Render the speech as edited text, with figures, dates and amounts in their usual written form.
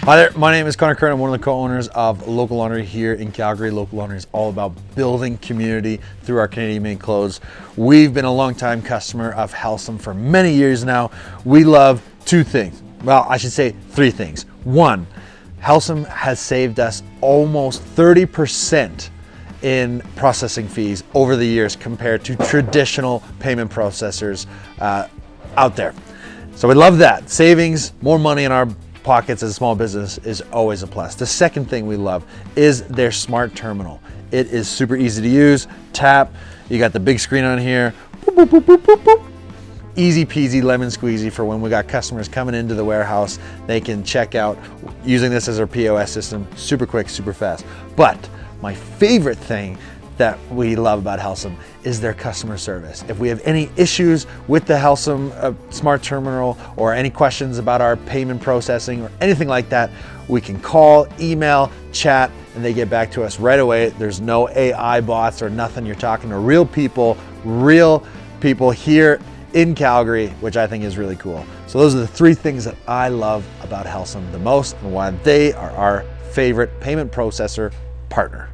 Hi there, my name is Connor Kern. I'm one of the co-owners of Local Laundry here in Calgary. Local Laundry is all about building community through our Canadian-made clothes. We've been a long-time customer of Helcim for many years now. We love two things. Well, I should say three things. One, Helcim has saved us almost 30% in processing fees over the years compared to traditional payment processors out there. So we love that. Savings, more money in our pockets as a small business is always a plus. The second thing we love is their smart terminal. It is super easy to use. Tap, you got the big screen on here. Boop, boop, boop, boop, boop, boop. Easy peasy lemon squeezy for when we got customers coming into the warehouse. They can check out using this as our POS system. Super quick, super fast. But my favorite thing that we love about Helcim is their customer service. If we have any issues with the Helcim smart terminal or any questions about our payment processing or anything like that, we can call, email, chat, and they get back to us right away. There's no AI bots or nothing. You're talking to real people here in Calgary, which I think is really cool. So those are the three things that I love about Helcim the most and why they are our favorite payment processor partner.